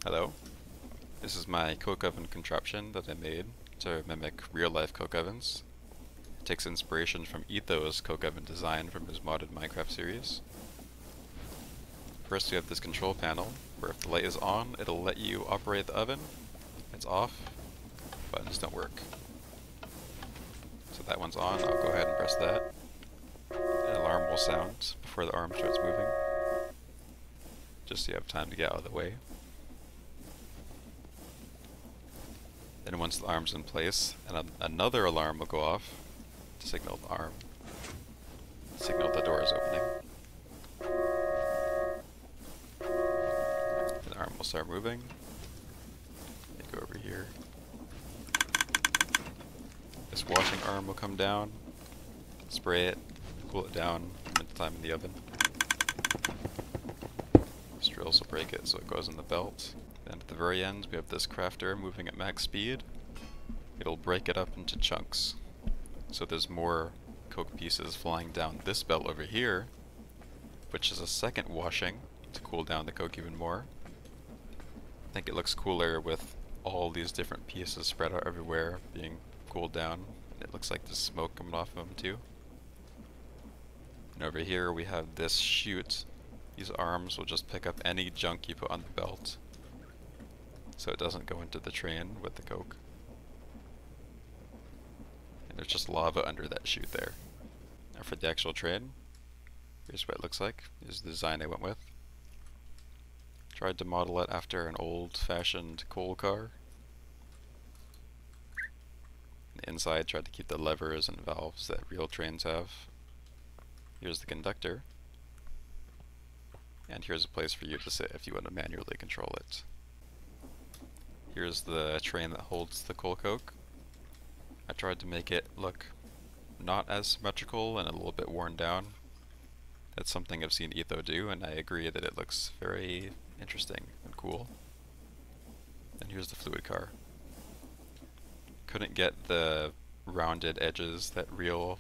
Hello, this is my coke oven contraption that I made to mimic real-life coke ovens. It takes inspiration from Etho's coke oven design from his modded Minecraft series. First we have this control panel, where if the light is on, it'll let you operate the oven. If it's off, buttons don't work. So that one's on, I'll go ahead and press that. An alarm will sound before the arm starts moving, just so you have time to get out of the way. Then once the arm's in place, another alarm will go off to signal the door is opening. The arm will start moving. Go over here. This washing arm will come down, spray it, cool it down at the time in the oven. This drills will break it so it goes in the belt. Then at the very end we have this crafter moving at max speed. It'll break it up into chunks. So there's more coke pieces flying down this belt over here, which is a second washing to cool down the coke even more. I think it looks cooler with all these different pieces spread out everywhere being cooled down. It looks like there's smoke coming off of them too. And over here we have this chute. These arms will just pick up any junk you put on the belt, so it doesn't go into the train with the coke. And there's just lava under that chute there. Now for the actual train, here's what it looks like. Here's the design I went with. Tried to model it after an old-fashioned coal car. The inside tried to keep the levers and valves that real trains have. Here's the conductor. And here's a place for you to sit if you want to manually control it. Here's the train that holds the coal coke. I tried to make it look not as symmetrical and a little bit worn down. That's something I've seen Etho do, and I agree that it looks very interesting and cool. And here's the fluid car. Couldn't get the rounded edges that real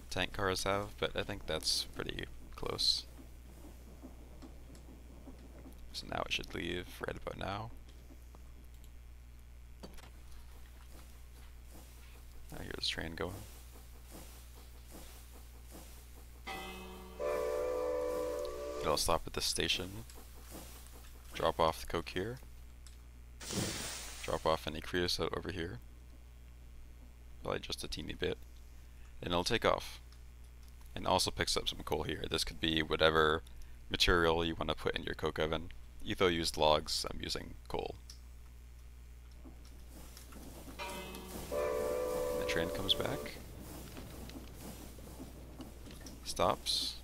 tank cars have, but I think that's pretty close. So now it should leave right about now. Now here's the train going. It'll stop at this station, drop off the coke here, drop off any creosote over here, probably just a teeny bit, and it'll take off. And also picks up some coal here. This could be whatever material you want to put in your coke oven. Etho used logs, I'm using coal. The train comes back, stops,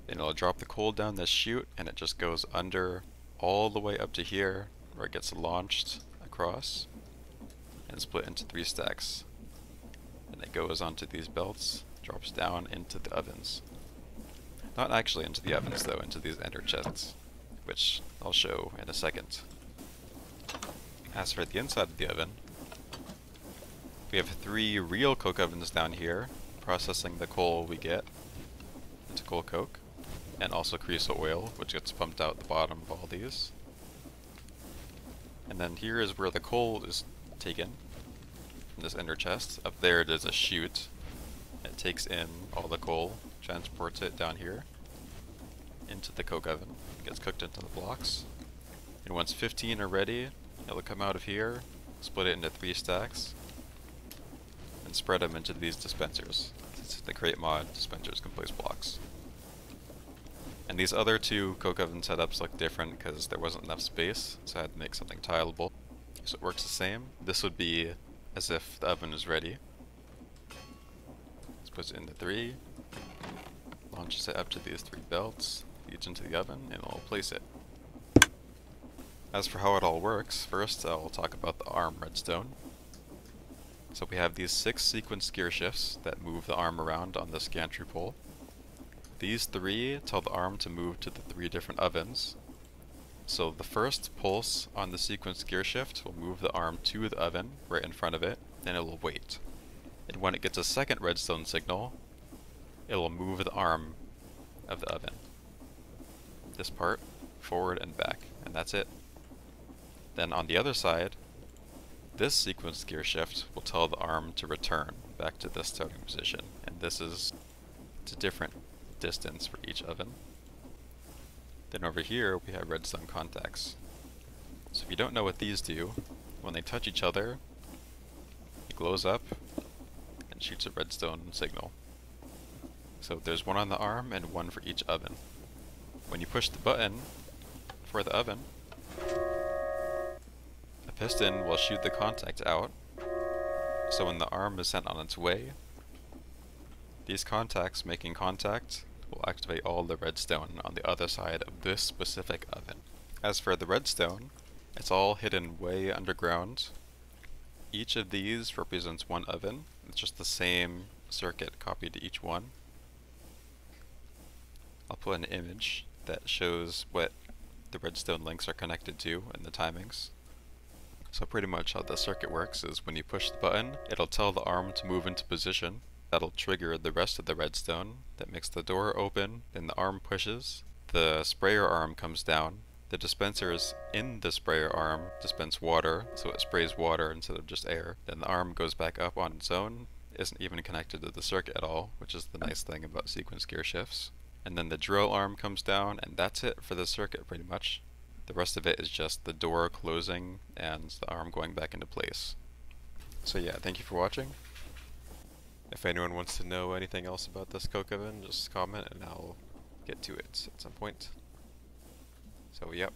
and it'll drop the coal down this chute, and it just goes under all the way up to here, where it gets launched across and split into 3 stacks. And it goes onto these belts, drops down into the ovens. Not actually into the ovens though, into these ender chests, which I'll show in a second. As for the inside of the oven, we have 3 real coke ovens down here, processing the coal we get into coal coke, and also creosote oil, which gets pumped out the bottom of all these. And then here is where the coal is taken from this ender chest. Up there there's a chute. It takes in all the coal, transports it down here into the coke oven, gets cooked into the blocks. And once 15 are ready, it'll come out of here, split it into 3 stacks, and spread them into these dispensers. It's the crate mod, dispensers can place blocks. And these other 2 coke oven setups look different because there wasn't enough space, so I had to make something tileable. So it works the same. This would be as if the oven is ready. Let's put it into 3, launches it up to these 3 belts, feeds into the oven, and it'll place it. As for how it all works, first I'll talk about the arm redstone. So we have these 6 sequence gear shifts that move the arm around on this gantry pole. These 3 tell the arm to move to the 3 different ovens. So the first pulse on the sequence gear shift will move the arm to the oven right in front of it, and it will wait. And when it gets a second redstone signal, it will move the arm of the oven. This part, forward and back, and and that's it. Then on the other side, this sequence gear shift will tell the arm to return back to this starting position, and this is a different distance for each oven. Then over here we have redstone contacts. So if you don't know what these do, when they touch each other, it glows up and shoots a redstone signal. So there's one on the arm and one for each oven. When you push the button for the oven, a piston will shoot the contact out, so when the arm is sent on its way, these contacts making contact will activate all the redstone on the other side of this specific oven. As for the redstone, it's all hidden way underground. Each of these represents one oven. It's just the same circuit copied to each one. I'll put an image that shows what the redstone links are connected to and the timings. So pretty much how the circuit works is when you push the button, it'll tell the arm to move into position. That'll trigger the rest of the redstone. That makes the door open, then the arm pushes, the sprayer arm comes down, the dispensers in the sprayer arm dispense water, so it sprays water instead of just air. Then the arm goes back up on its own, isn't even connected to the circuit at all, which is the nice thing about sequence gear shifts. And then the drill arm comes down, and that's it for the circuit pretty much. The rest of it is just the door closing and the arm going back into place. So yeah, thank you for watching. If anyone wants to know anything else about this coke oven, just comment and I'll get to it at some point. So yep.